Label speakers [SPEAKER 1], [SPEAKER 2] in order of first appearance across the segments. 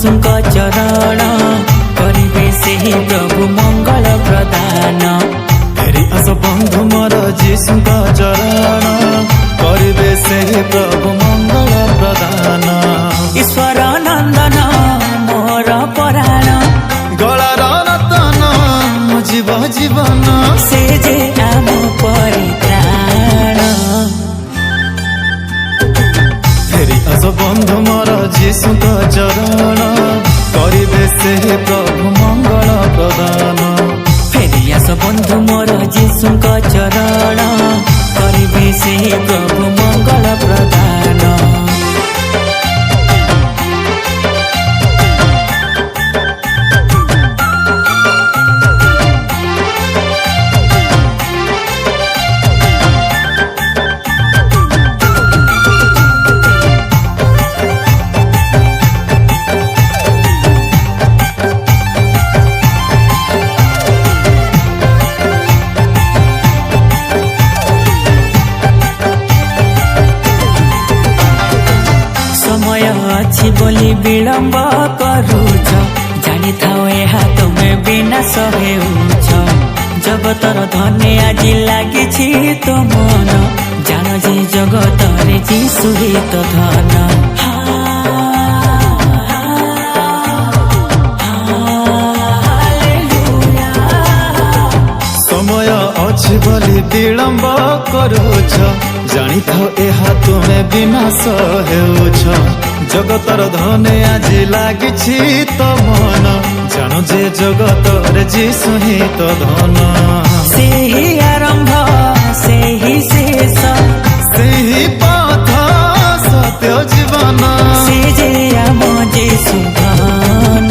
[SPEAKER 1] जीशुଙ୍କ चरण करिबे से प्रभु मंगल प्रदान।
[SPEAKER 2] फेरि आस बंधु मोर जीशुଙ୍କ चरण करिबे से प्रभु मंगल प्रदान।
[SPEAKER 1] ईश्वर नंदन मोर पराण
[SPEAKER 2] गलार रतन जीव जीवन
[SPEAKER 1] से जे आम परित्राण।
[SPEAKER 2] फेरि आस बंधु मोर जीशुଙ୍କ चरण करिबे से प्रभु मंगल प्रदान।
[SPEAKER 1] फेरि आस बंधु मोर जीशुଙ୍କ चरण करिबे से प्रभु मंगल प्रदान। समय अच्छी बोली विलम्ब करूछ जानी थाओ यहाँ तुमे विनाश हेउछ। जगतर धने आज लागिछि तो मन जान जे जगतरे जीशु ही तो धन।
[SPEAKER 2] समय अच्छी बोली विलम्ब करूछ जानी थाओ यहाँ तुमे विनाश हेउछ। जगतर धने आज लागिछि तो मन जान जे जगतर जीशु ही तो धन।
[SPEAKER 1] से ही आरंभ से ही शेष
[SPEAKER 2] से ही पथ सत्य जीवन
[SPEAKER 1] से जे आम जीशु धन।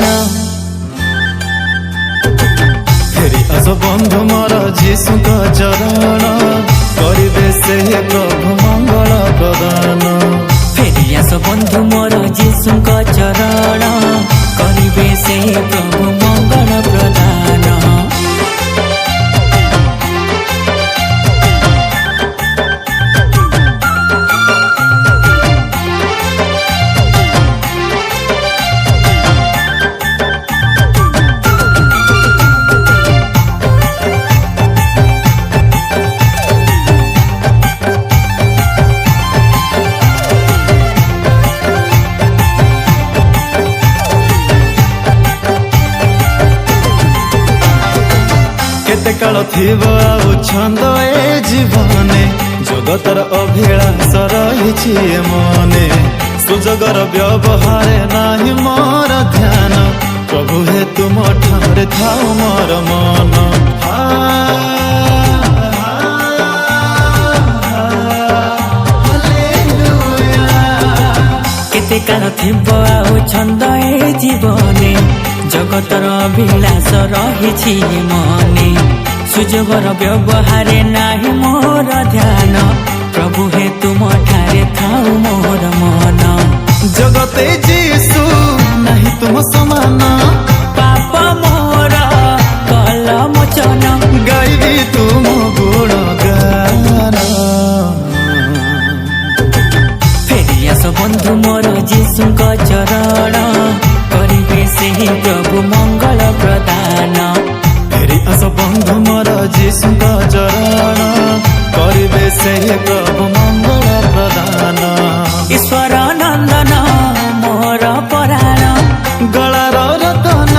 [SPEAKER 2] फेरि आस बंधु मोर जीशुଙ୍କ चरण करिबे से प्रभु मंगल प्रदान।
[SPEAKER 1] फेरि आस बंधु मोर जीशुଙ୍କ चरण करिबे से प्रभु मंगल प्रदान।
[SPEAKER 2] केते काल थिब आउ छंद ए जीवने जगतर अभिलाष रहिछि मने। सुजगर व्यवहार नाही मोर ध्यान प्रभु हे तुम ठारे थाओ मोर मन।
[SPEAKER 1] केते काल थिब आउ छंद ए जीवने जगतर अभिलाष रहिछि मने। सुजगर व्यवहार नाही मोर ध्यान प्रभु हे तुम ठारे थाउ मोर मन।
[SPEAKER 2] जगते जीशु नाही तुम समान
[SPEAKER 1] पाप मोर कल मोचन
[SPEAKER 2] गाइबी तुम गुण गान।
[SPEAKER 1] फेरि आस बंधु मोर जीशुଙ୍କ चरण करिबे से प्रभु मंगल प्रदान।
[SPEAKER 2] फेरि आस बंधु मोर जीशुଙ୍କ चरण करिबे से प्रभु मंगल प्रदान।
[SPEAKER 1] ईश्वर नंदन मोर पराण
[SPEAKER 2] गलार रतन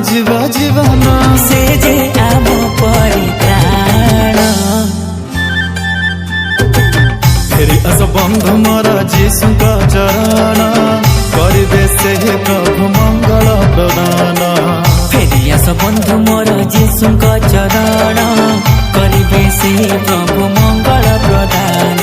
[SPEAKER 2] जीव जीवन
[SPEAKER 1] से जे आम परित्राण।
[SPEAKER 2] फेरि आस बंधु मोर जीशुଙ୍କ चरण करिबे से प्रभु मंगल प्रदान।
[SPEAKER 1] फेरि आस बंधु मोर जीशुଙ୍କ चरण करिबे से प्रभु मंगल प्रदान।